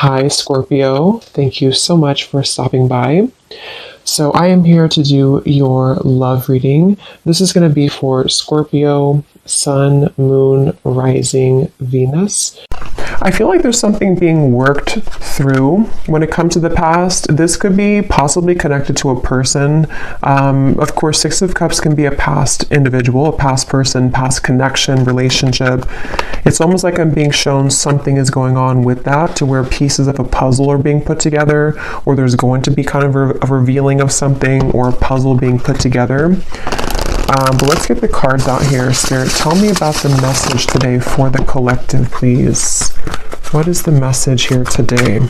Hi, Scorpio. Thank you so much for stopping by. So, I am here to do your love reading. This is going to be for Scorpio, Sun, Moon, Rising, Venus. I feel like there's something being worked through when it comes to the past. This could be possibly connected to a person. Of course, Six of Cups can be a past individual, a past person, past connection, relationship. It's almost like I'm being shown something is going on with that, to where pieces of a puzzle are being put together, or there's going to be kind of a revealing of something, or a puzzle being put together. But let's get the cards out here. Spirit, tell me about the message today for the collective, please. What is the message here today?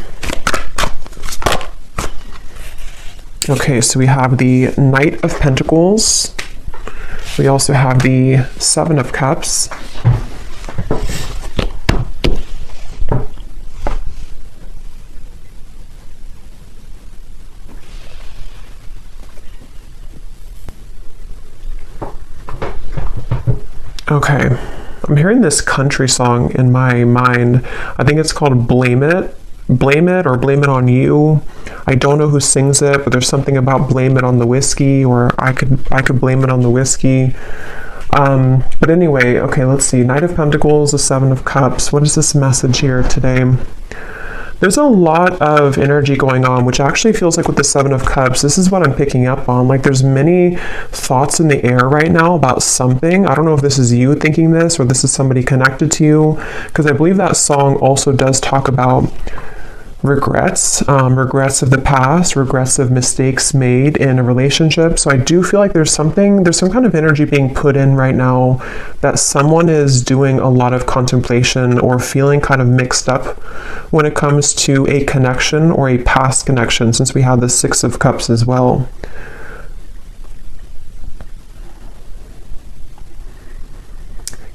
Okay, so we have the Knight of Pentacles. We also have the Seven of Cups. Okay, I'm hearing this country song in my mind. I think it's called Blame It. Blame It or Blame It on You. I don't know who sings it, but there's something about blame it on the whiskey, or I could blame it on the whiskey. But anyway, okay, let's see. Knight of Pentacles, the Seven of Cups. What is this message here today? There's a lot of energy going on, which actually feels like with the Seven of Cups, this is what I'm picking up on. Like there's many thoughts in the air right now about something. I don't know if this is you thinking this or this is somebody connected to you, because I believe that song also does talk about regrets, regrets of the past, regrets of mistakes made in a relationship. So I do feel like there's some kind of energy being put in right now that someone is doing a lot of contemplation or feeling kind of mixed up when it comes to a connection or a past connection, since we have the Six of Cups as well.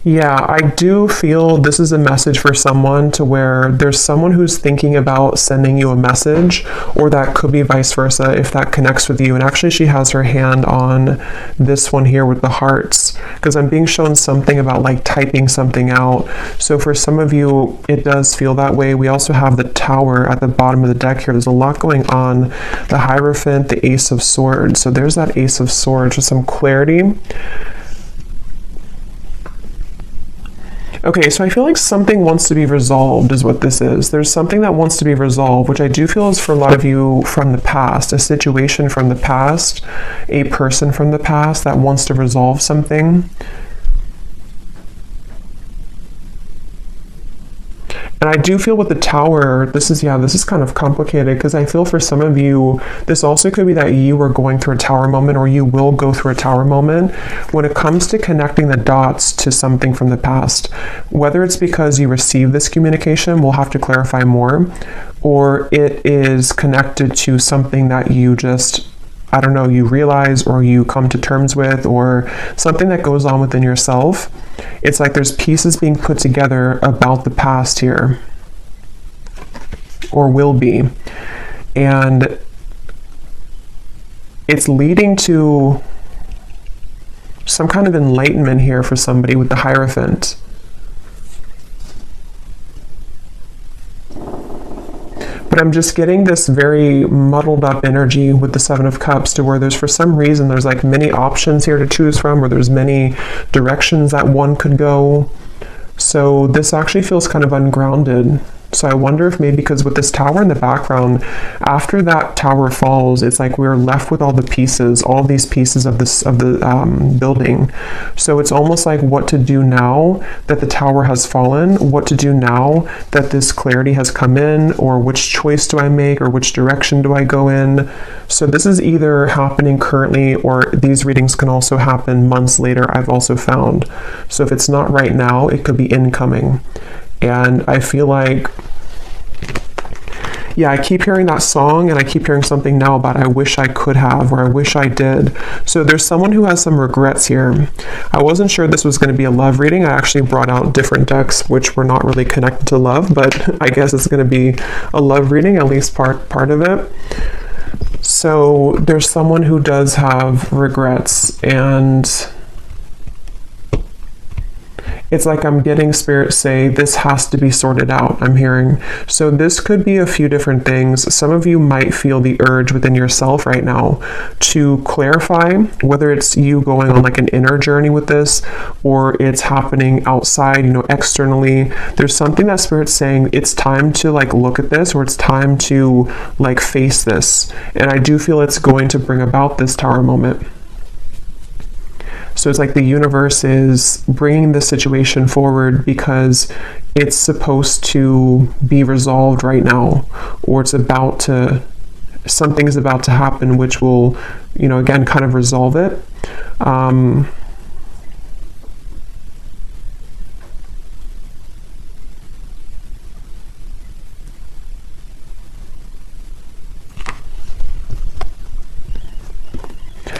Yeah, I do feel this is a message for someone, to where there's someone who's thinking about sending you a message, or that could be vice versa if that connects with you. And actually she has her hand on this one here with the hearts, because I'm being shown something about like typing something out. So for some of you, it does feel that way. We also have the Tower at the bottom of the deck here. There's a lot going on. The Hierophant, the Ace of Swords. So there's that Ace of Swords with some clarity. Okay, so I feel like something wants to be resolved is what this is. There's something that wants to be resolved, which I do feel is for a lot of you from the past, a situation from the past, a person from the past that wants to resolve something. And I do feel with the Tower, this is kind of complicated, because I feel for some of you, this also could be that you are going through a Tower moment, or you will go through a Tower moment when it comes to connecting the dots to something from the past. Whether it's because you received this communication, we'll have to clarify more, or it is connected to something that you just, I don't know, you realize or you come to terms with, or something that goes on within yourself. It's like there's pieces being put together about the past here, or will be. And it's leading to some kind of enlightenment here for somebody with the Hierophant. But I'm just getting this very muddled up energy with the Seven of Cups, to where there's, for some reason, there's like many options here to choose from, or there's many directions that one could go. So this actually feels kind of ungrounded. So I wonder if maybe because with this Tower in the background, after that Tower falls, it's like we're left with all the pieces, all these pieces of the building. So it's almost like what to do now that the Tower has fallen, what to do now that this clarity has come in, or which choice do I make, or which direction do I go in. So this is either happening currently, or these readings can also happen months later, I've also found. So if it's not right now, it could be incoming. And I feel like, yeah, I keep hearing that song, and I keep hearing something now about I wish I could have, or I wish I did. So there's someone who has some regrets here. I wasn't sure this was going to be a love reading. I actually brought out different decks which were not really connected to love, but I guess it's going to be a love reading, at least part of it. So there's someone who does have regrets, and It's like I'm getting Spirit say this has to be sorted out, I'm hearing. So this could be a few different things. Some of you might feel the urge within yourself right now to clarify whether it's you going on like an inner journey with this or it's happening outside, you know, externally. There's something that Spirit's saying it's time to like look at this, or it's time to like face this. And I do feel it's going to bring about this Tower moment. So it's like the universe is bringing the situation forward because it's supposed to be resolved right now, or it's about to, something's about to happen which will, you know, again, kind of resolve it.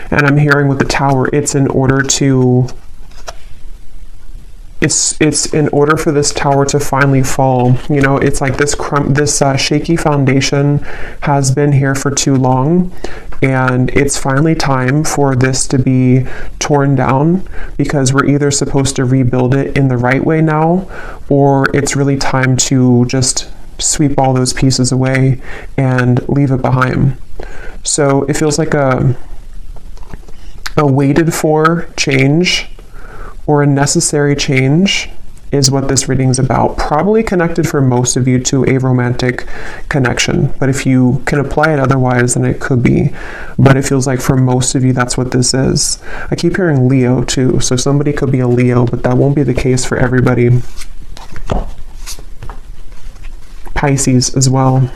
And I'm hearing with the Tower, it's in order to, it's in order for this Tower to finally fall. You know, it's like this shaky foundation has been here for too long, and it's finally time for this to be torn down, because we're either supposed to rebuild it in the right way now, or it's really time to just sweep all those pieces away and leave it behind. So it feels like a waited for change, or a necessary change, is what this reading's about. Probably connected for most of you to a romantic connection, but if you can apply it otherwise, then it could be. But it feels like for most of you, that's what this is. I keep hearing Leo too, so somebody could be a Leo, but that won't be the case for everybody. Pisces as well.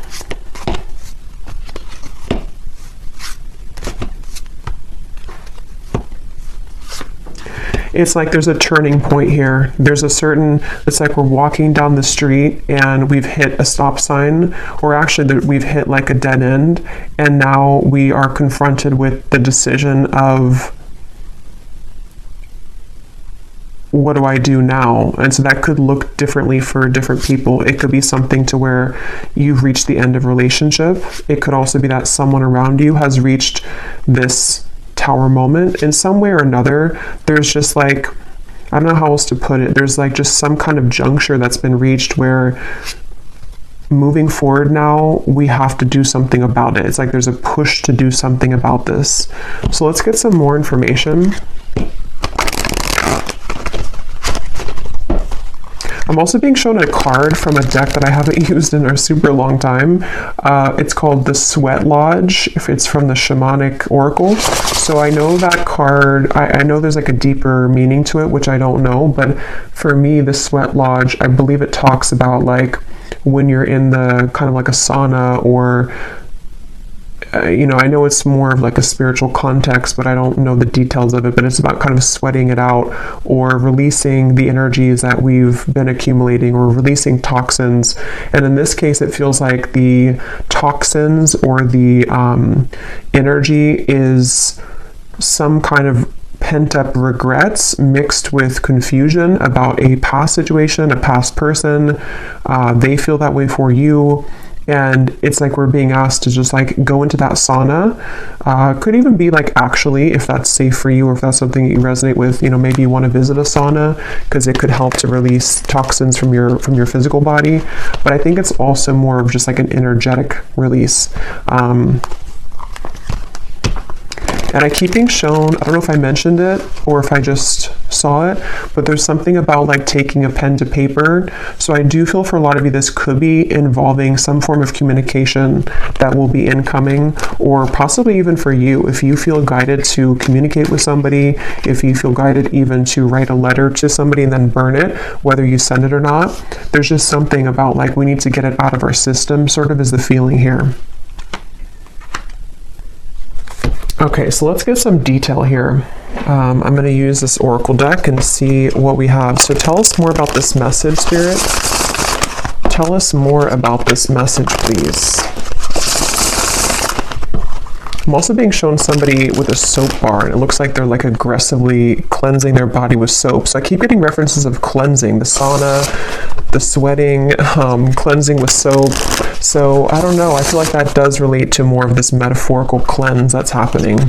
It's like there's a turning point here. There's a certain, it's like we're walking down the street and we've hit a stop sign, or actually we've hit like a dead end, and now we are confronted with the decision of, what do I do now? And so that could look differently for different people. It could be something to where you've reached the end of a relationship. It could also be that someone around you has reached this Tower moment in some way or another. There's just like, I don't know how else to put it, there's like just some kind of juncture that's been reached where moving forward now we have to do something about it. It's like there's a push to do something about this. So let's get some more information. I'm also being shown a card from a deck that I haven't used in a super long time. It's called the Sweat Lodge. If it's from the Shamanic Oracle. So I know that card, I know there's like a deeper meaning to it, which I don't know. But for me, the Sweat Lodge, I believe it talks about like when you're in the kind of like a sauna, or you know, I know it's more of like a spiritual context, but I don't know the details of it, but it's about kind of sweating it out, or releasing the energies that we've been accumulating, or releasing toxins. And in this case, it feels like the toxins or the energy is some kind of pent-up regrets mixed with confusion about a past situation, a past person. They feel that way for you. And it's like we're being asked to just like go into that sauna. Could even be like, actually, if that's safe for you, or if that's something that you resonate with, you know, maybe you want to visit a sauna because it could help to release toxins from your physical body. But I think it's also more of just like an energetic release. And I keep being shown, I don't know if I mentioned it or if I just saw it, but there's something about like taking a pen to paper. So I do feel for a lot of you, this could be involving some form of communication that will be incoming, or possibly even for you, if you feel guided to communicate with somebody, if you feel guided even to write a letter to somebody and then burn it, whether you send it or not. There's just something about like we need to get it out of our system, sort of is the feeling here. Okay, so let's get some detail here. I'm going to use this Oracle deck and see what we have. So tell us more about this message, Spirit. Tell us more about this message, please. I'm also being shown somebody with a soap bar, and it looks like they're like aggressively cleansing their body with soap. So I keep getting references of cleansing, the sauna, the sweating, cleansing with soap. So I don't know, I feel like that does relate to more of this metaphorical cleanse that's happening.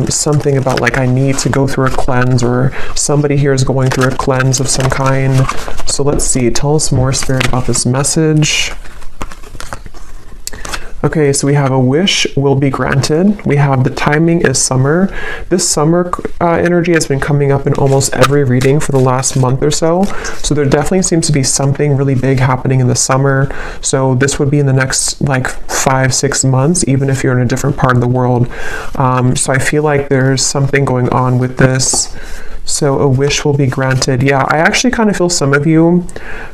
Something about like I need to go through a cleanse, or somebody here is going through a cleanse of some kind. So let's see, tell us more, Spirit, about this message. Okay, so we have a wish will be granted. We have the timing is summer. This summer energy has been coming up in almost every reading for the last month or so. So there definitely seems to be something really big happening in the summer. So this would be in the next like 5-6 months, even if you're in a different part of the world. So I feel like there's something going on with this. So a wish will be granted. Yeah, I actually kind of feel some of you,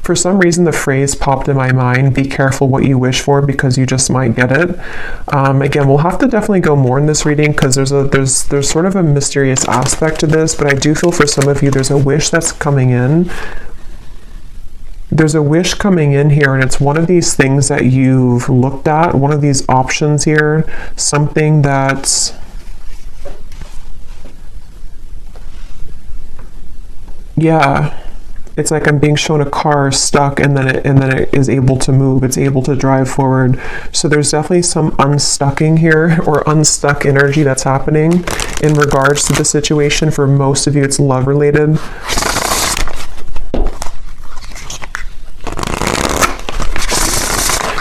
for some reason the phrase popped in my mind, be careful what you wish for because you just might get it. Again, we'll have to definitely go more in this reading because there's sort of a mysterious aspect to this, but I do feel for some of you there's a wish that's coming in. There's a wish coming in here, and it's one of these things that you've looked at, one of these options here, something that's yeah, it's like I'm being shown a car stuck, and then it is able to move. It's able to drive forward. So there's definitely some unstucking here, or unstuck energy that's happening in regards to the situation. For most of you, it's love related.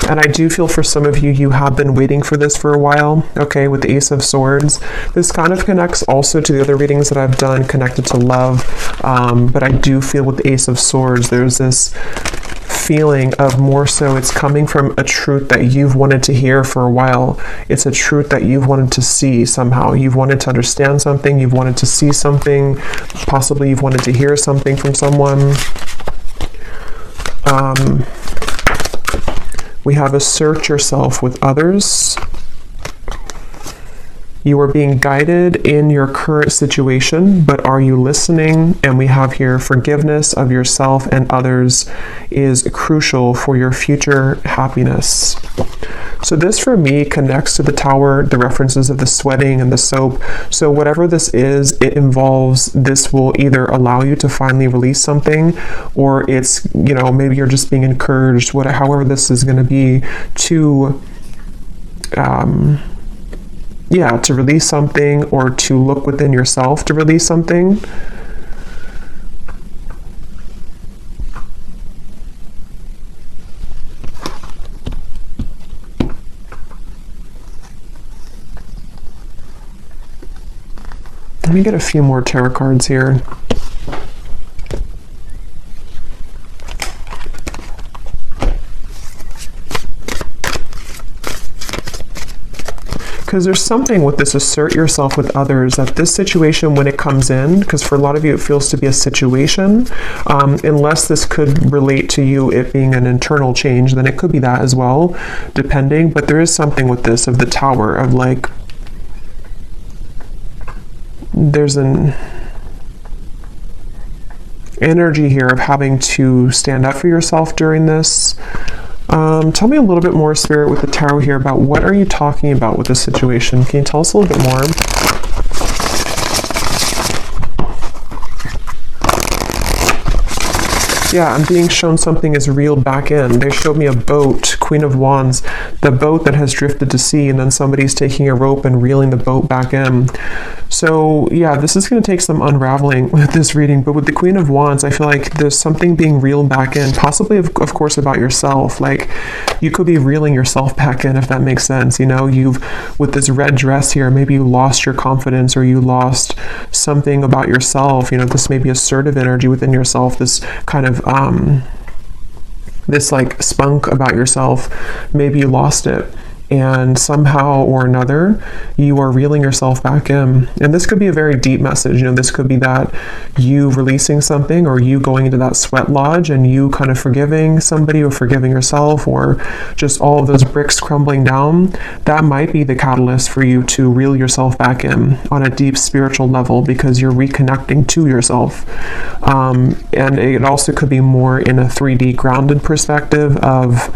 And I do feel for some of you, you have been waiting for this for a while, okay, with the Ace of Swords. This kind of connects also to the other readings that I've done connected to love, but I do feel with the Ace of Swords, there's this feeling of more so it's coming from a truth that you've wanted to hear for a while. It's a truth that you've wanted to see somehow. You've wanted to understand something, you've wanted to see something, possibly you've wanted to hear something from someone. We have assert yourself with others. You are being guided in your current situation, but are you listening? And we have here forgiveness of yourself and others is crucial for your future happiness. So this for me connects to the Tower, the references of the sweating and the soap. So whatever this is, it involves, this will either allow you to finally release something, or it's, you know, maybe you're just being encouraged, however this is going to be, to to release something, or to look within yourself to release something. Let me get a few more tarot cards here. Because there's something with this assert yourself with others, that this situation when it comes in, because for a lot of you it feels to be a situation, unless this could relate to you it being an internal change, then it could be that as well, depending. But there is something with this of the Tower, of like, there's an energy here of having to stand up for yourself during this. Tell me a little bit more, Spirit, with the Tarot here about what are you talking about with this situation. Can you tell us a little bit more? Yeah, I'm being shown something is reeled back in. They showed me a boat, Queen of Wands, the boat that has drifted to sea, and then somebody's taking a rope and reeling the boat back in. So yeah, this is going to take some unraveling with this reading, but with the Queen of Wands, I feel like there's something being reeled back in, possibly of course about yourself. Like you could be reeling yourself back in, if that makes sense. You know, with this red dress here, maybe you lost your confidence, or you lost something about yourself. You know, this may be assertive energy within yourself, this kind of this like spunk about yourself. Maybe you lost it, and somehow or another you are reeling yourself back in. And this could be a very deep message. You know, this could be that you releasing something, or you going into that sweat lodge and you kind of forgiving somebody, or forgiving yourself, or just all of those bricks crumbling down. That might be the catalyst for you to reel yourself back in on a deep spiritual level, because you're reconnecting to yourself. And it also could be more in a 3D grounded perspective of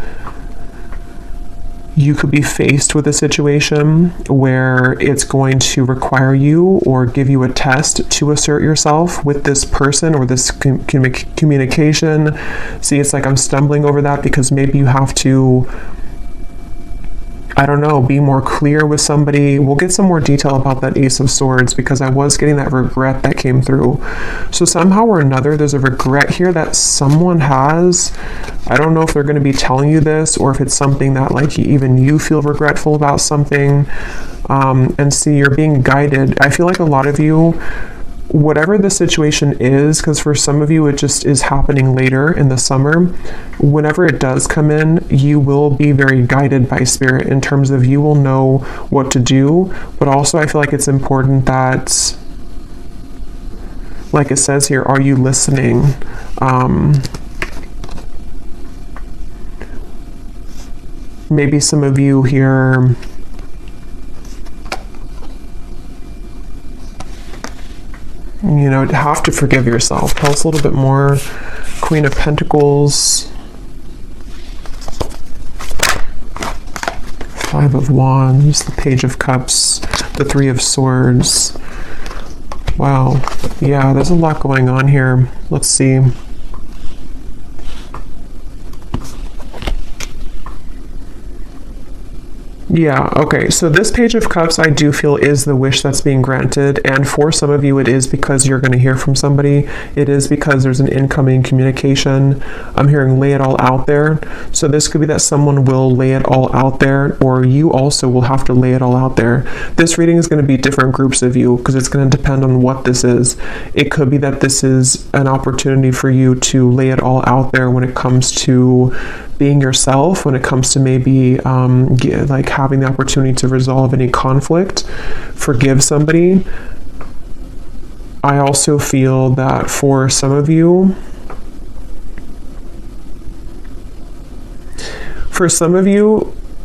you could be faced with a situation where it's going to require you or give you a test to assert yourself with this person or this communication. See, it's like I'm stumbling over that because maybe you have to, I don't know, be more clear with somebody. We'll get some more detail about that Ace of Swords because I was getting that regret that came through. So somehow or another, there's a regret here that someone has. I don't know if they're going to be telling you this or if it's something that like even you feel regretful about something. And see, you're being guided. I feel like a lot of you, whatever the situation is, because for some of you it just is happening later in the summer, whenever it does come in, you will be very guided by spirit in terms of you will know what to do. But also I feel like it's important that, like it says here, are you listening? Maybe some of you here, you know, have to forgive yourself. Tell us a little bit more. Queen of Pentacles, Five of Wands, the Page of Cups, the Three of Swords. Wow. Yeah, there's a lot going on here. Let's see. Yeah, okay, so this Page of Cups I do feel is the wish that's being granted, and for some of you it is because you're going to hear from somebody. It is because there's an incoming communication. I'm hearing lay it all out there. So this could be that someone will lay it all out there, or you also will have to lay it all out there. This reading is going to be different groups of you because it's going to depend on what this is. It could be that this is an opportunity for you to lay it all out there when it comes to being yourself, when it comes to maybe like having the opportunity to resolve any conflict, forgive somebody. I also feel that for some of you,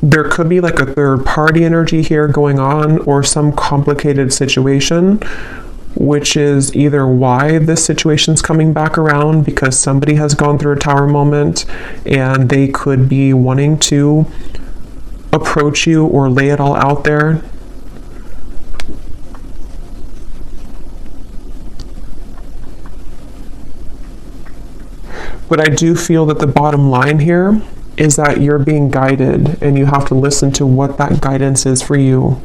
there could be like a third party energy here going on or some complicated situation, which is either why this situation's coming back around because somebody has gone through a tower moment and they could be wanting to approach you or lay it all out there. But I do feel that the bottom line here is that you're being guided and you have to listen to what that guidance is for you.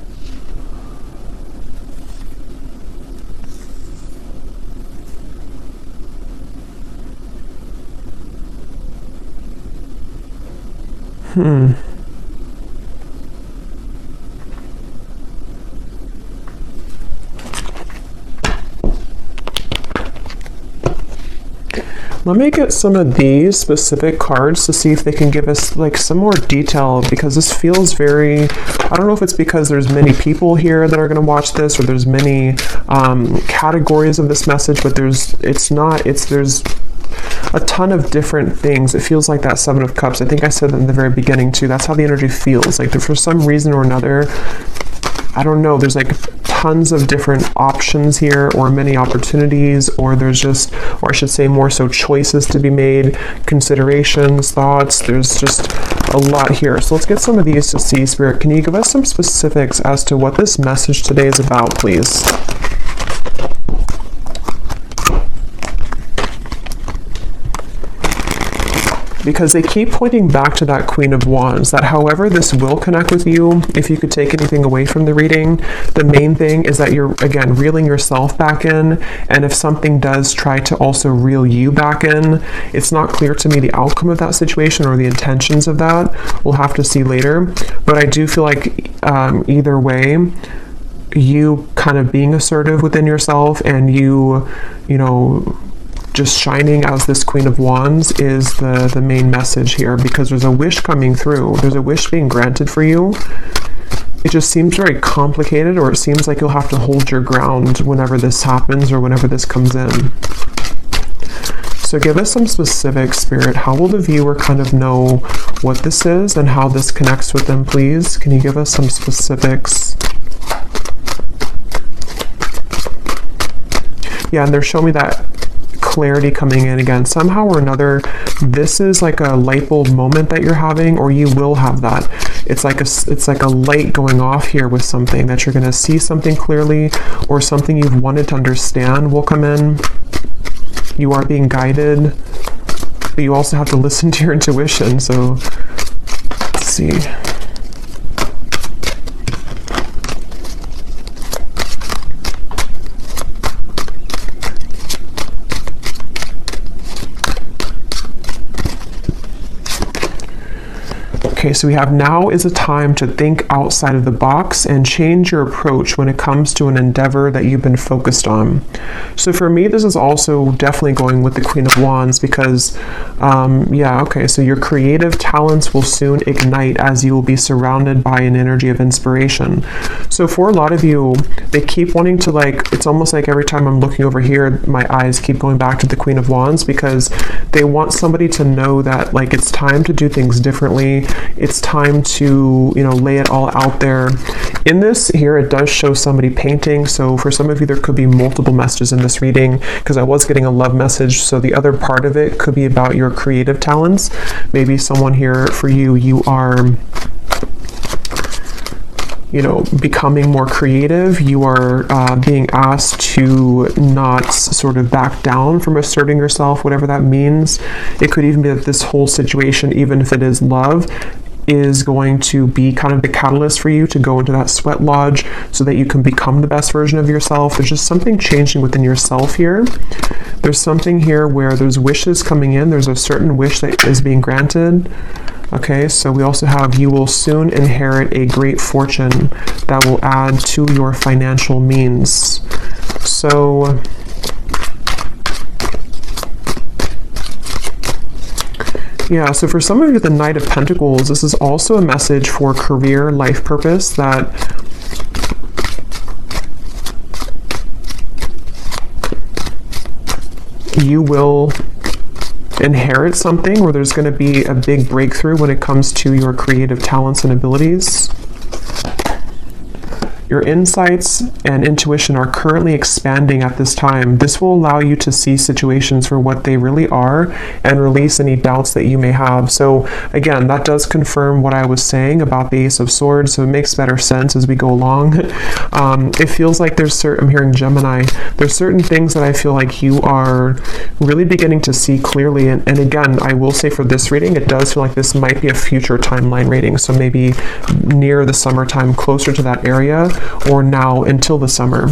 Let me get some of these specific cards to see if they can give us like some more detail, because this feels very, I don't know if it's because there's many people here that are going to watch this or there's many categories of this message, but there's a ton of different things. It feels like that Seven of Cups. I think I said that in the very beginning too. That's how the energy feels. Like for some reason or another, I don't know, there's like tons of different options here or many opportunities, or there's just, or I should say more so choices to be made, considerations, thoughts. There's just a lot here. So let's get some of these to see. Spirit, can you give us some specifics as to what this message today is about, please? Because they keep pointing back to that Queen of Wands, that however this will connect with you, if you could take anything away from the reading, the main thing is that you're, again, reeling yourself back in, and if something does try to also reel you back in, it's not clear to me the outcome of that situation or the intentions of that. We'll have to see later. But I do feel like either way, you kind of being assertive within yourself and you know, just shining as this Queen of Wands is the main message here, because there's a wish coming through. There's a wish being granted for you. It just seems very complicated, or it seems like you'll have to hold your ground whenever this happens or whenever this comes in. So give us some specific, Spirit. How will the viewer kind of know what this is and how this connects with them, please? Can you give us some specifics? Yeah, and they're showing me that clarity coming in again. Somehow or another, this is like a light bulb moment that you're having, or you will have that. It's like a light going off here with something that you're going to see something clearly, or something you've wanted to understand will come in. You are being guided, but you also have to listen to your intuition. So let's see. Okay, so we have now is a time to think outside of the box and change your approach when it comes to an endeavor that you've been focused on. So for me, this is also definitely going with the Queen of Wands because, so your creative talents will soon ignite as you will be surrounded by an energy of inspiration. So for a lot of you, they keep wanting to it's almost like every time I'm looking over here, my eyes keep going back to the Queen of Wands because they want somebody to know that it's time to do things differently. It's time to, lay it all out there. In this here, it does show somebody painting. So for some of you, there could be multiple messages in this reading because I was getting a love message. So the other part of it could be about your creative talents. Maybe someone here for you, you are becoming more creative. You are being asked to not sort of back down from asserting yourself, whatever that means. It could even be that this whole situation, even if it is love, is going to be kind of the catalyst for you to go into that sweat lodge so that you can become the best version of yourself. There's just something changing within yourself here. There's something here where there's wishes coming in. There's a certain wish that is being granted. Okay, so we also have you will soon inherit a great fortune that will add to your financial means. So yeah, so for some of you, the Knight of Pentacles, this is also a message for career, life purpose, that you will inherit something, or there's going to be a big breakthrough when it comes to your creative talents and abilities. Your insights and intuition are currently expanding at this time. This will allow you to see situations for what they really are and release any doubts that you may have. So again, that does confirm what I was saying about the Ace of Swords, so it makes better sense as we go along. It feels like I'm hearing Gemini, there's certain things that I feel like you are really beginning to see clearly. And again, I will say for this reading, it does feel like this might be a future timeline reading. So maybe near the summertime, closer to that area, or now until the summer.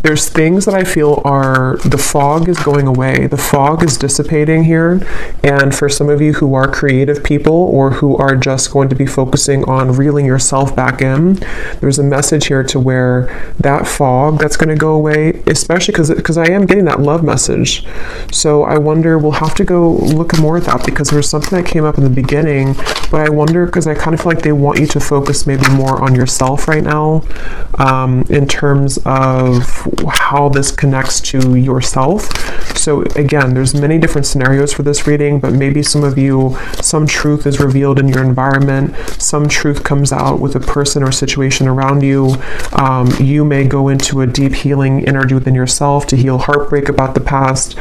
There's things that I feel the fog is going away. The fog is dissipating here. And for some of you who are creative people or who are just going to be focusing on reeling yourself back in, there's a message here to where that fog that's going to go away, especially because I am getting that love message. So I wonder, we'll have to go look more at that because there's something that came up in the beginning, but I wonder because I kind of feel like they want you to focus maybe more on yourself right now, in terms of how this connects to yourself. So again, there's many different scenarios for this reading, but maybe some of you, some truth is revealed in your environment, some truth comes out with a person or situation around you. You may go into a deep healing energy within yourself to heal heartbreak about the past,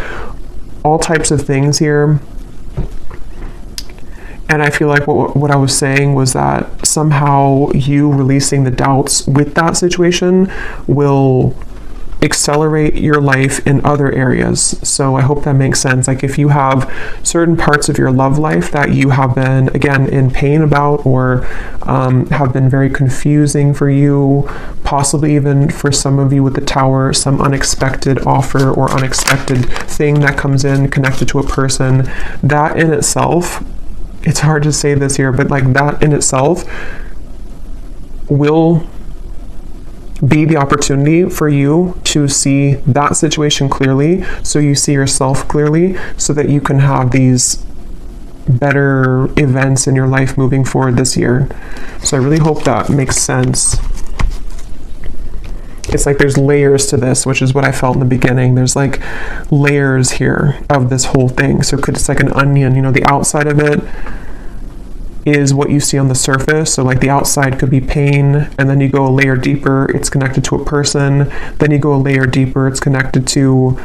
all types of things here. And I feel like what I was saying was that somehow you releasing the doubts with that situation will accelerate your life in other areas. So I hope that makes sense. Like if you have certain parts of your love life that you have been, again, in pain about, or have been very confusing for you, possibly even for some of you with the Tower, some unexpected offer or unexpected thing that comes in connected to a person, that in itself, it's hard to say this here, but that in itself will be the opportunity for you to see that situation clearly, so you see yourself clearly, so that you can have these better events in your life moving forward this year. So I really hope that makes sense. It's like there's layers to this, which is what I felt in the beginning. There's layers here of this whole thing. So it's like an onion, the outside of it is what you see on the surface. So like the outside could be pain, and then you go a layer deeper, it's connected to a person. Then you go a layer deeper, it's connected to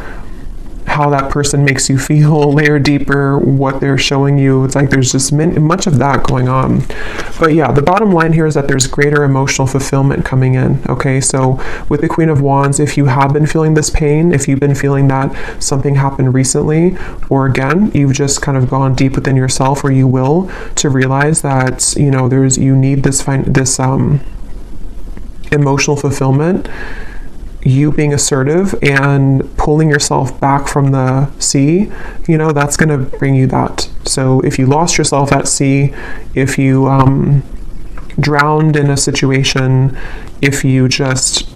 how that person makes you feel, layer deeper, what they're showing you. It's like there's just much of that going on. But yeah, the bottom line here is that there's greater emotional fulfillment coming in. Okay, so with the Queen of Wands, if you have been feeling this pain, if you've been feeling that something happened recently, or again, you've just kind of gone deep within yourself, or you will, to realize that, you know, you need this emotional fulfillment, you being assertive and pulling yourself back from the sea, you know, that's going to bring you that. So if you lost yourself at sea, if you drowned in a situation, if you just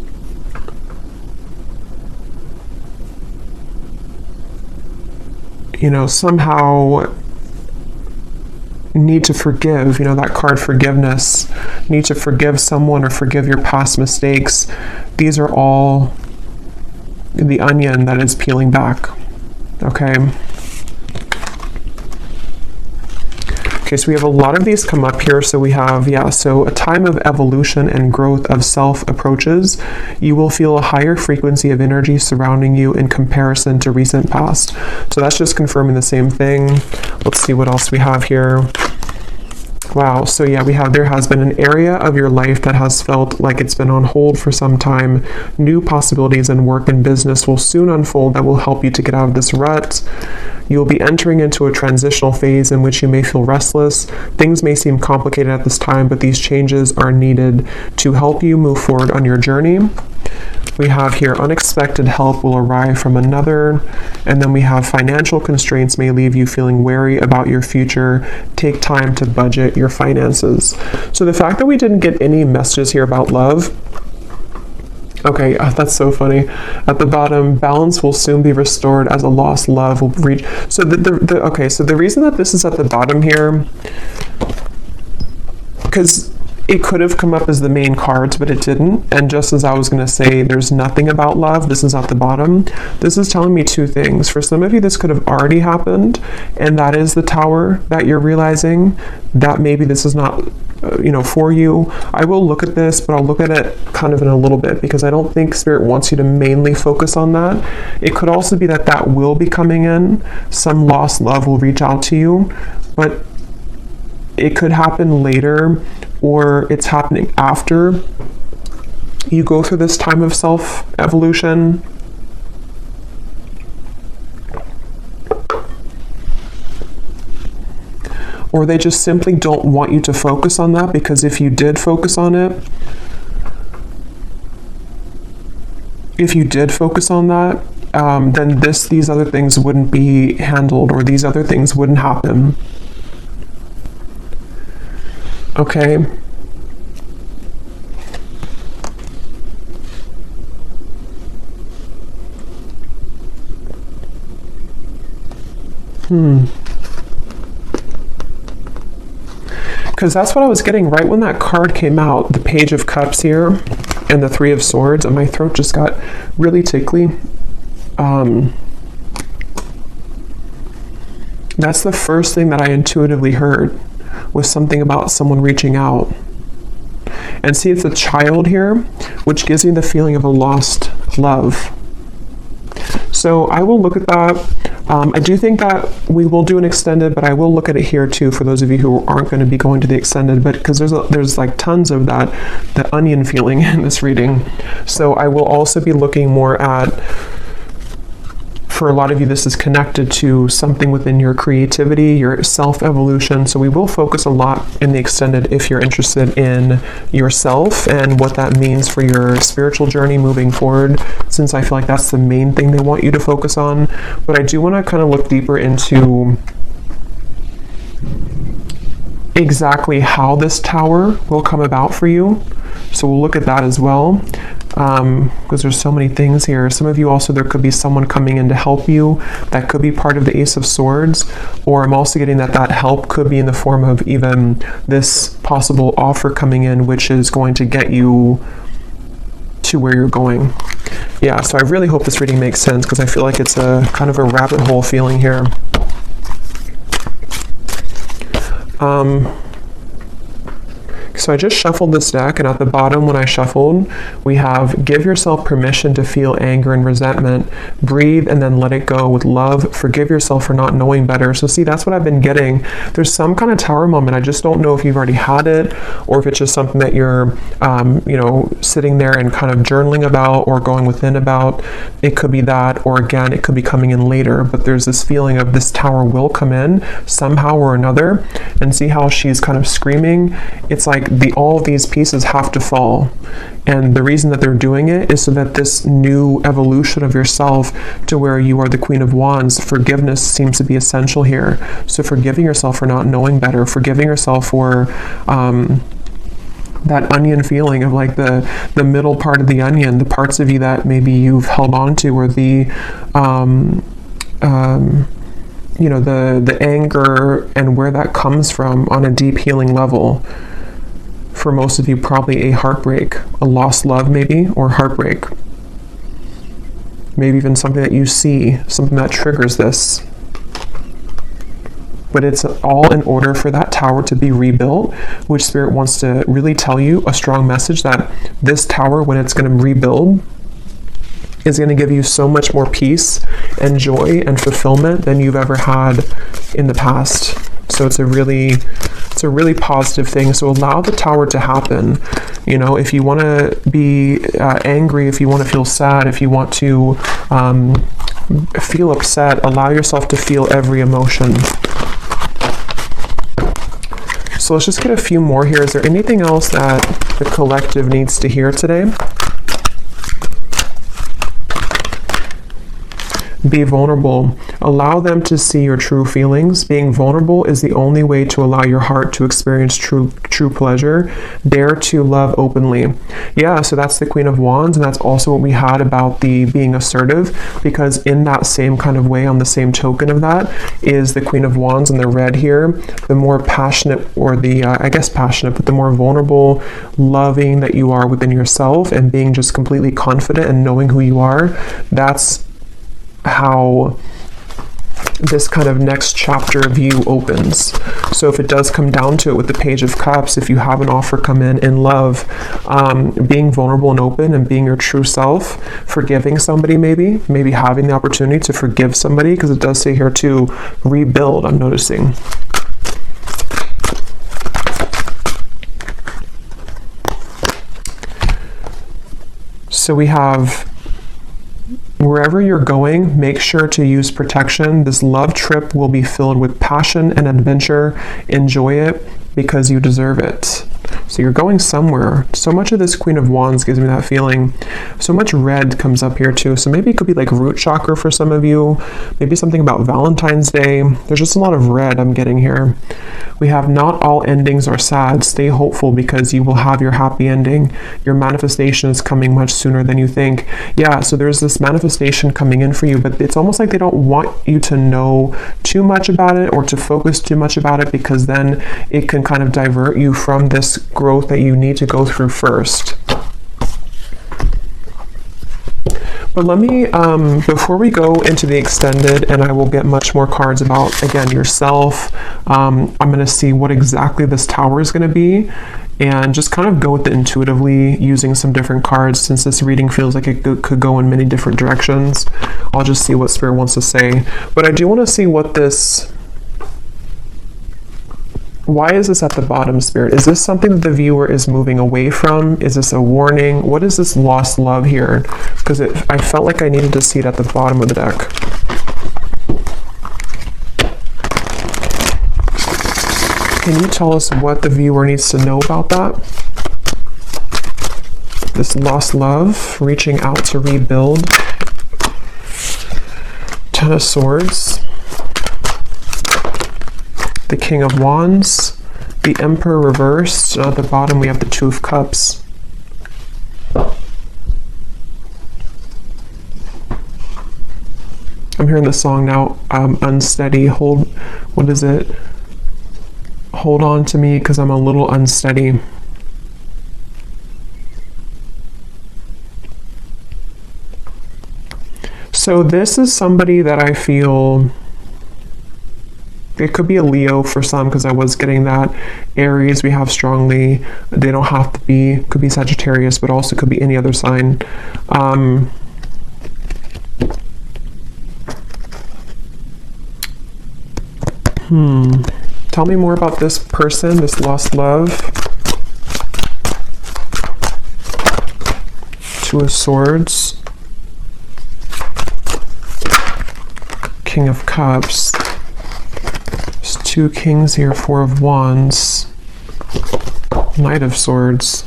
somehow need to forgive, that card forgiveness, need to forgive someone or forgive your past mistakes. These are all the onion that is peeling back. Okay. Okay, so we have a lot of these come up here. So we have, so a time of evolution and growth of self approaches. You will feel a higher frequency of energy surrounding you in comparison to recent past. So that's just confirming the same thing. Let's see what else we have here. Wow, so yeah, there has been an area of your life that has felt like it's been on hold for some time. New possibilities in work and business will soon unfold that will help you to get out of this rut. You'll be entering into a transitional phase in which you may feel restless. Things may seem complicated at this time, but these changes are needed to help you move forward on your journey. We have here unexpected help will arrive from another, and then we have financial constraints may leave you feeling wary about your future. Take time to budget your finances. So the fact that we didn't get any messages here about love, okay, that's so funny. At the bottom, balance will soon be restored as a lost love will reach. So so the reason that this is at the bottom here, because it could have come up as the main cards, but it didn't. And just as I was going to say, there's nothing about love, this is at the bottom. This is telling me two things. For some of you, this could have already happened, and that is the Tower that you're realizing that maybe this is not, for you. I will look at this, but I'll look at it kind of in a little bit, because I don't think Spirit wants you to mainly focus on that. It could also be that will be coming in. Some lost love will reach out to you, but it could happen later, or it's happening after you go through this time of self-evolution. Or they just simply don't want you to focus on that, because if you did focus on it, then these other things wouldn't be handled, or these other things wouldn't happen. Okay. Because that's what I was getting right when that card came out, the Page of Cups here and the Three of Swords, and my throat just got really tickly. That's the first thing that I intuitively heard, was something about someone reaching out. And see, it's a child here, which gives me the feeling of a lost love. So I will look at that. I do think that we will do an extended, but I will look at it here too for those of you who aren't going to be going to the extended, but because there's like tons of the onion feeling in this reading. So I will also be looking more at, for a lot of you, this is connected to something within your creativity, your self-evolution. So we will focus a lot in the extended if you're interested in yourself and what that means for your spiritual journey moving forward, since I feel like that's the main thing they want you to focus on. But I do want to kind of look deeper into exactly how this Tower will come about for you. So we'll look at that as well. Because there's so many things here. Some of you also, there could be someone coming in to help you. That could be part of the Ace of Swords. Or I'm also getting that help could be in the form of even this possible offer coming in, which is going to get you to where you're going. Yeah, so I really hope this reading makes sense, because I feel like it's a kind of a rabbit hole feeling here. So I just shuffled this deck, and at the bottom when I shuffled, we have give yourself permission to feel anger and resentment, breathe and then let it go with love, forgive yourself for not knowing better. So see, that's what I've been getting. There's some kind of tower moment. I just don't know if you've already had it or if it's just something that you're, sitting there and kind of journaling about or going within about. It could be that, or again, it could be coming in later, but there's this feeling of this tower will come in somehow or another. And see how she's kind of screaming. It's like all of these pieces have to fall, and the reason that they're doing it is so that this new evolution of yourself to where you are the Queen of Wands, forgiveness seems to be essential here. So forgiving yourself for not knowing better, forgiving yourself for that onion feeling of like the middle part of the onion, the parts of you that maybe you've held on to, or the anger and where that comes from on a deep healing level. For most of you, probably a heartbreak, a lost love maybe, or heartbreak. Maybe even something that you see, something that triggers this. But it's all in order for that tower to be rebuilt, which Spirit wants to really tell you a strong message that this tower, when it's going to rebuild, is going to give you so much more peace and joy and fulfillment than you've ever had in the past. So it's a really positive thing. So allow the tower to happen. If you want to be angry, if you want to feel sad, if you want to feel upset, allow yourself to feel every emotion. So let's just get a few more here. Is there anything else that the collective needs to hear today? Be vulnerable. Allow them to see your true feelings. Being vulnerable is the only way to allow your heart to experience true pleasure. Dare to love openly. Yeah, so that's the Queen of Wands, and that's also what we had about the being assertive, because in that same kind of way, on the same token of that, is the Queen of Wands in the red here. The more passionate, or passionate, but the more vulnerable, loving that you are within yourself, and being just completely confident and knowing who you are, that's how this kind of next chapter of you opens. So if it does come down to it with the Page of Cups, if you have an offer come in love, being vulnerable and open and being your true self, forgiving somebody, maybe having the opportunity to forgive somebody, because it does say here to rebuild, I'm noticing. So we have, wherever you're going, make sure to use protection. This love trip will be filled with passion and adventure. Enjoy it because you deserve it. So you're going somewhere. So much of this Queen of Wands gives me that feeling. So much red comes up here too. So maybe it could be like root chakra for some of you. Maybe something about Valentine's Day. There's just a lot of red I'm getting here. We have not all endings are sad. Stay hopeful because you will have your happy ending. Your manifestation is coming much sooner than you think. Yeah, so there's this manifestation coming in for you, but it's almost like they don't want you to know too much about it or to focus too much about it, because then it can kind of divert you from this growth that you need to go through first. But let me, before we go into the extended, and I will get much more cards about, again, yourself, I'm going to see what exactly this tower is going to be, and just kind of go with it intuitively using some different cards, since this reading feels like it could go in many different directions. I'll just see what Spirit wants to say. But I do want to see what this... Why is this at the bottom, Spirit? Is this something that the viewer is moving away from? Is this a warning? What is this lost love here? Because I felt like I needed to see it at the bottom of the deck. Can you tell us what the viewer needs to know about that? This lost love, reaching out to rebuild. Ten of Swords. The King of Wands, the Emperor reversed, at the bottom we have the Two of Cups. I'm hearing the song now, unsteady, what is it? Hold on to me because I'm a little unsteady. So this is somebody that I feel It could be a Leo for some, because I was getting that. Aries we have strongly. They don't have to be, could be Sagittarius, but also could be any other sign. Tell me more about this person, this lost love. Two of Swords. King of Cups. There's two Kings here, Four of Wands. Knight of Swords.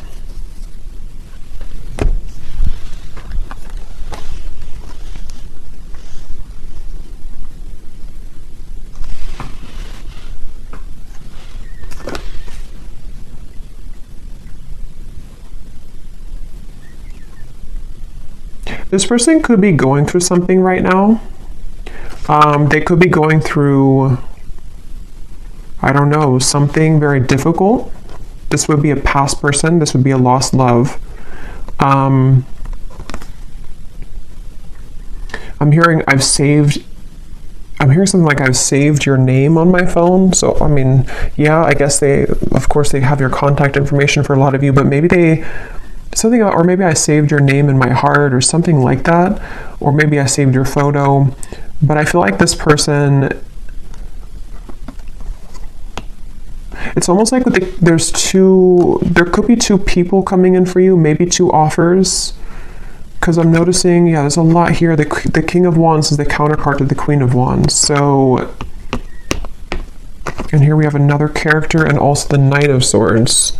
This person could be going through something right now. They could be going through, I don't know, something very difficult. This would be a past person. This would be a lost love. I'm hearing something like I've saved your name on my phone. So, I mean, yeah, I guess of course they have your contact information for a lot of you, but maybe or maybe I saved your name in my heart or something like that. Or maybe I saved your photo. But I feel like this person, it's almost like there could be two people coming in for you, maybe two offers. Because I'm noticing, yeah, there's a lot here. The King of Wands is the counterpart to the Queen of Wands. So, and here we have another character and also the Knight of Swords.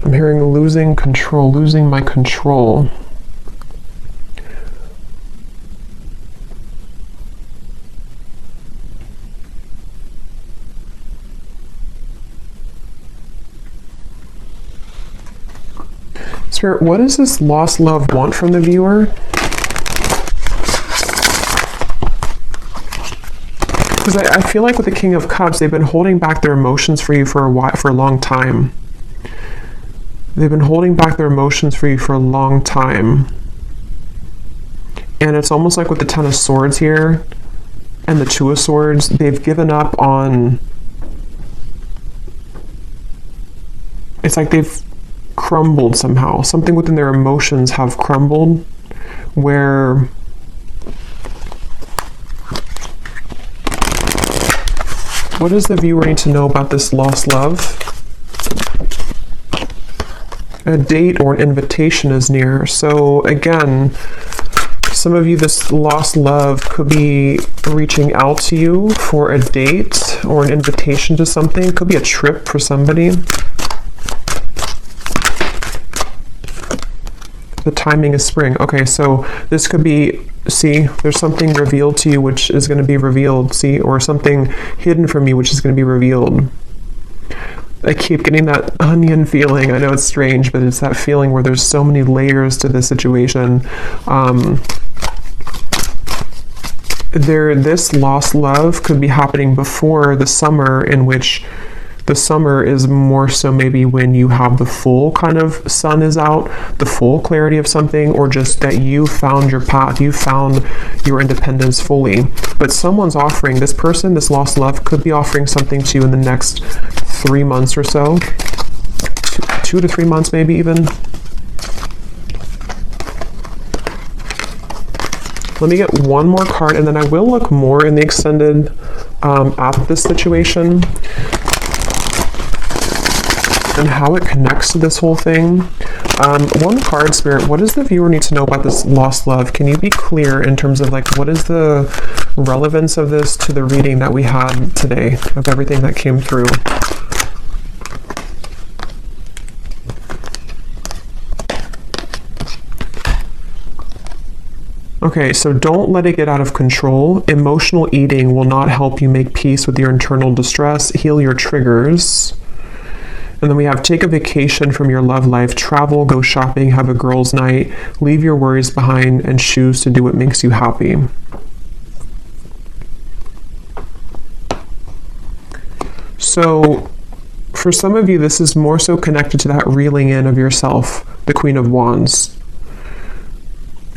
I'm hearing losing control, losing my control. Spirit, what does this lost love want from the viewer? Because I feel like with the King of Cups, they've been holding back their emotions for you for a long time. They've been holding back their emotions for you for a long time. And it's almost like with the Ten of Swords here and the Two of Swords, they've given up on... It's like they've crumbled somehow. Something within their emotions have crumbled, where what does the viewer need to know about this lost love? A date or an invitation is near. So again, some of you, this lost love could be reaching out to you for a date or an invitation to something. It could be a trip for somebody. The timing is spring. Okay, so this could be, see, there's something revealed to you which is going to be revealed, see, or something hidden from you which is going to be revealed. I keep getting that onion feeling. I know it's strange, but it's that feeling where there's so many layers to this situation. This lost love could be happening before the summer, in which the summer is more so maybe when you have the full kind of sun is out, the full clarity of something, or just that you found your path, you found your independence fully. But someone's offering, this person, this lost love, could be offering something to you in the next 3 months or so. 2 to 3 months maybe even. Let me get one more card and then I will look more in the extended at this situation and how it connects to this whole thing. One card, Spirit, what does the viewer need to know about this lost love? Can you be clear in terms of like, what is the relevance of this to the reading that we had today, of everything that came through? Okay, so don't let it get out of control. Emotional eating will not help you make peace with your internal distress, heal your triggers. And then we have take a vacation from your love life, travel, go shopping, have a girls' night, leave your worries behind, and choose to do what makes you happy. So for some of you, this is more so connected to that reeling in of yourself, the Queen of Wands.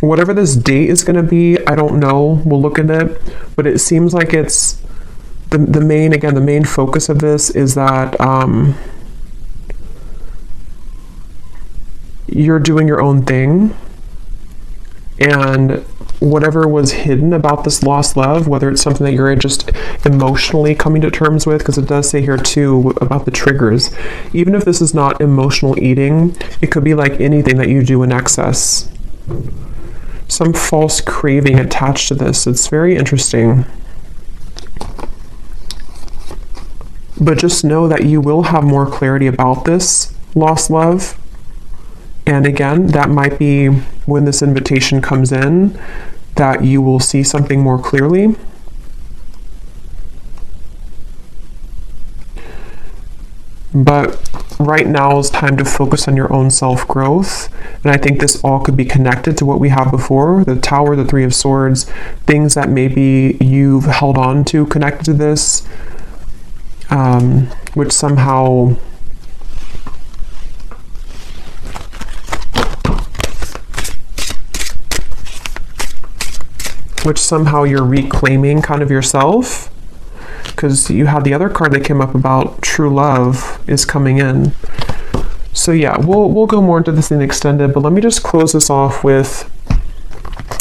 Whatever this date is going to be, I don't know. We'll look at it. But it seems like it's the main focus of this is that you're doing your own thing. And whatever was hidden about this lost love, whether it's something that you're just emotionally coming to terms with, because it does say here too about the triggers. Even if this is not emotional eating, it could be like anything that you do in excess. Some false craving attached to this. It's very interesting. But just know that you will have more clarity about this lost love. And again, that might be when this invitation comes in, that you will see something more clearly. But right now is time to focus on your own self-growth. And I think this all could be connected to what we have before, the Tower, the Three of Swords, things that maybe you've held on to connected to this, which somehow you're reclaiming kind of yourself, because you had the other card that came up about true love is coming in. So yeah, we'll go more into this in extended, but let me just close this off with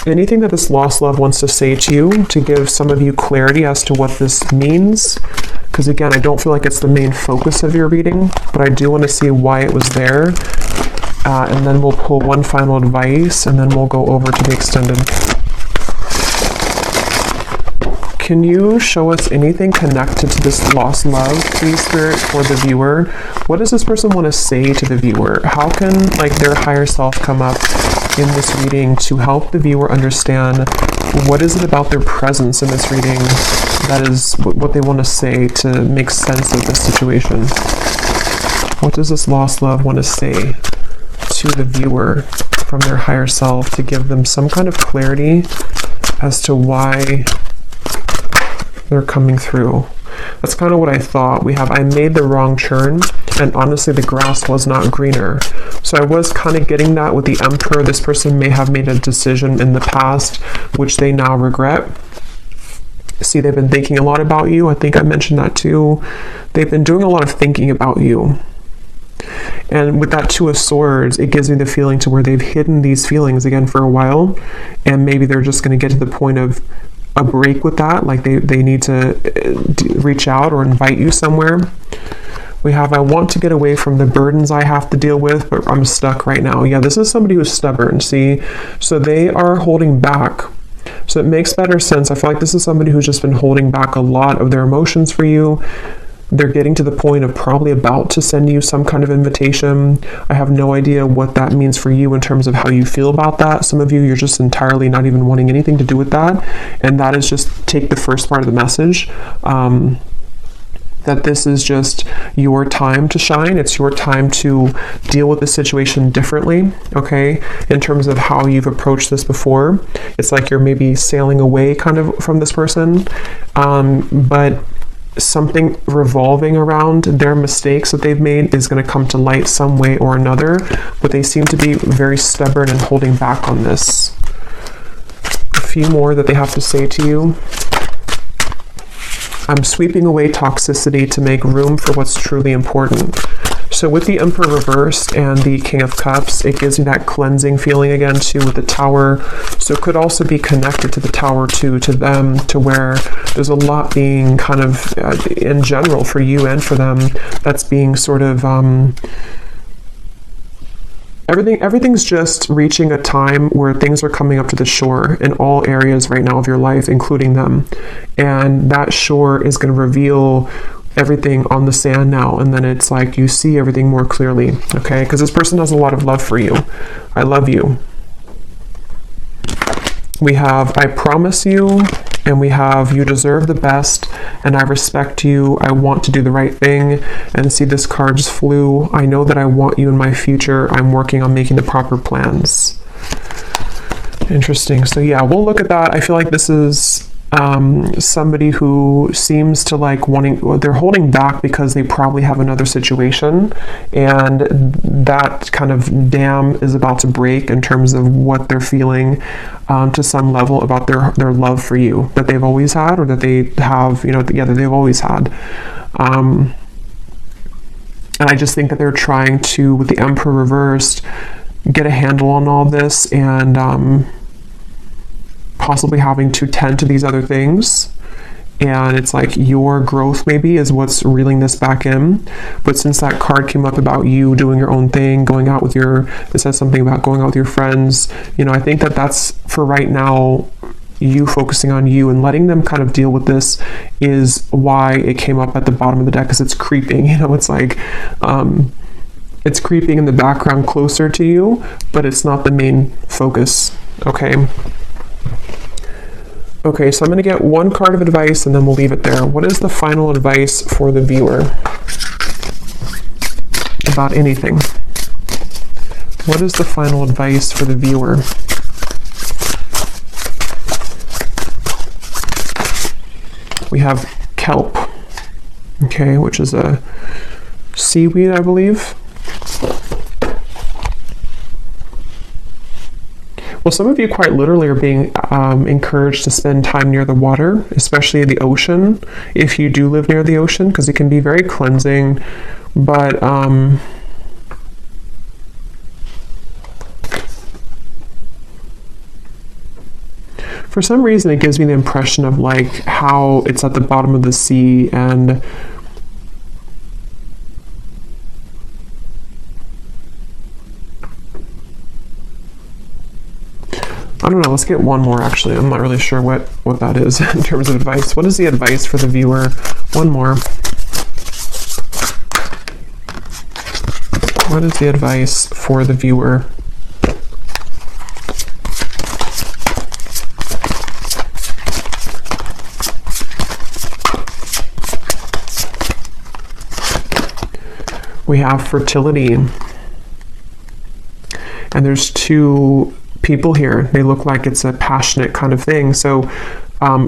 anything that this lost love wants to say to you, to give some of you clarity as to what this means. Because again, I don't feel like it's the main focus of your reading, but I do want to see why it was there. And then we'll pull one final advice, and then we'll go over to the extended. Can you show us anything connected to this lost love, please, Spirit, for the viewer? What does this person want to say to the viewer? How can their higher self come up in this reading to help the viewer understand what is it about their presence in this reading that is what they want to say to make sense of this situation? What does this lost love want to say to the viewer from their higher self to give them some kind of clarity as to why they're coming through? That's kind of what I thought. We have, I made the wrong turn, and honestly the grass was not greener. So I was kind of getting that with the Emperor. This person may have made a decision in the past which they now regret. See, they've been thinking a lot about you. I think I mentioned that too. They've been doing a lot of thinking about you. And with that Two of Swords, it gives me the feeling to where they've hidden these feelings again for a while, and maybe they're just going to get to the point of a break with that, like they need to reach out or invite you somewhere. We have, I want to get away from the burdens I have to deal with, but I'm stuck right now. Yeah, this is somebody who's stubborn, see? So they are holding back. So it makes better sense. I feel like this is somebody who's just been holding back a lot of their emotions for you. They're getting to the point of probably about to send you some kind of invitation. I have no idea what that means for you in terms of how you feel about that. Some of you, you're just entirely not even wanting anything to do with that. And that is just take the first part of the message. That this is just your time to shine. It's your time to deal with the situation differently, okay? In terms of how you've approached this before. It's like you're maybe sailing away kind of from this person. But something revolving around their mistakes that they've made is going to come to light some way or another, but they seem to be very stubborn and holding back on this. A few more that they have to say to you. I'm sweeping away toxicity to make room for what's truly important. So with the Emperor reversed and the King of Cups, it gives me that cleansing feeling again too with the Tower. So it could also be connected to the Tower too, to them, to where there's a lot being kind of, in general for you and for them, that's being sort of, everything's just reaching a time where things are coming up to the shore in all areas right now of your life, including them. And that shore is going to reveal everything on the sand now, and then it's like you see everything more clearly, okay? Because this person has a lot of love for you. I love you. We have I promise you, and we have you deserve the best, and I respect you. I want to do the right thing. And see, this card just flew. I know that I want you in my future. I'm working on making the proper plans. Interesting. So yeah, we'll look at that. I feel like this is somebody who seems to like they're holding back because they probably have another situation, and that kind of dam is about to break in terms of what they're feeling to some level about their love for you that they've always had, or that they have, that they've always had. And I just think that they're trying to, with the Emperor reversed, get a handle on all this, and possibly having to tend to these other things. And it's like your growth maybe is what's reeling this back in. But since that card came up about you doing your own thing, going out with it says something about going out with your friends, I think that that's, for right now, you focusing on you and letting them kind of deal with this is why it came up at the bottom of the deck, because it's creeping. It's like it's creeping in the background closer to you, but it's not the main focus. Okay, so I'm going to get one card of advice and then we'll leave it there. What is the final advice for the viewer about anything? What is the final advice for the viewer? We have kelp, okay, which is a seaweed, I believe. Well, some of you quite literally are being encouraged to spend time near the water, especially the ocean, if you do live near the ocean, because it can be very cleansing. But for some reason, it gives me the impression of like how it's at the bottom of the sea, and I don't know, let's get one more actually. I'm not really sure what that is in terms of advice. What is the advice for the viewer? One more. What is the advice for the viewer? We have fertility, and there's two people here. They look like it's a passionate kind of thing. So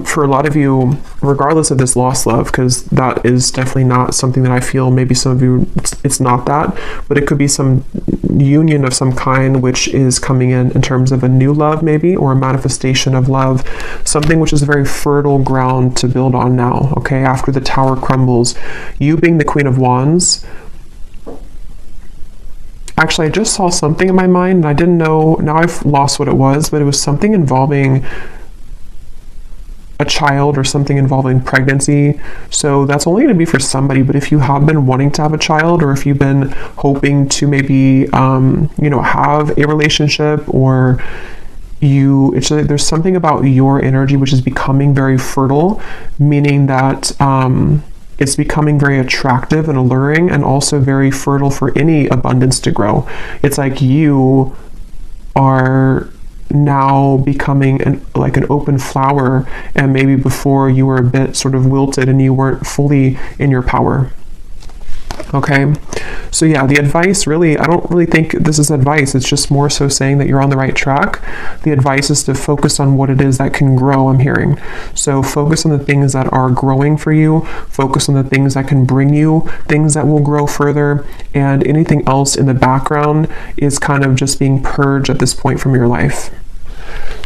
for a lot of you, regardless of this lost love, because that is definitely not something that I feel, maybe some of you, it's not that, but it could be some union of some kind which is coming in terms of a new love maybe, or a manifestation of love, something which is very fertile ground to build on now, okay, after the tower crumbles. You being the Queen of Wands, actually, I just saw something in my mind, and I didn't know, now I've lost what it was, but it was something involving a child or something involving pregnancy. So that's only going to be for somebody, but if you have been wanting to have a child, or if you've been hoping to maybe, have a relationship, or it's like there's something about your energy which is becoming very fertile, meaning that, it's becoming very attractive and alluring, and also very fertile for any abundance to grow. It's like you are now becoming an open flower, and maybe before you were a bit sort of wilted and you weren't fully in your power. Okay, so yeah, the advice really, I don't really think this is advice. It's just more so saying that you're on the right track. The advice is to focus on what it is that can grow, I'm hearing. So focus on the things that are growing for you, focus on the things that can bring you things that will grow further, and anything else in the background is kind of just being purged at this point from your life.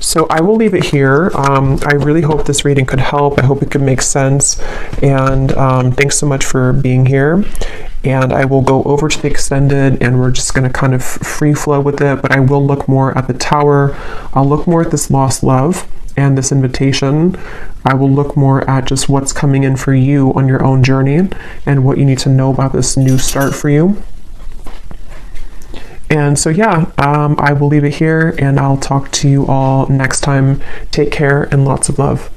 So I will leave it here. I really hope this reading could help. I hope it could make sense. And thanks so much for being here. And I will go over to the extended, and we're just going to kind of free flow with it. But I will look more at the tower. I'll look more at this lost love and this invitation. I will look more at just what's coming in for you on your own journey, and what you need to know about this new start for you. And so, yeah, I will leave it here, and I'll talk to you all next time. Take care and lots of love.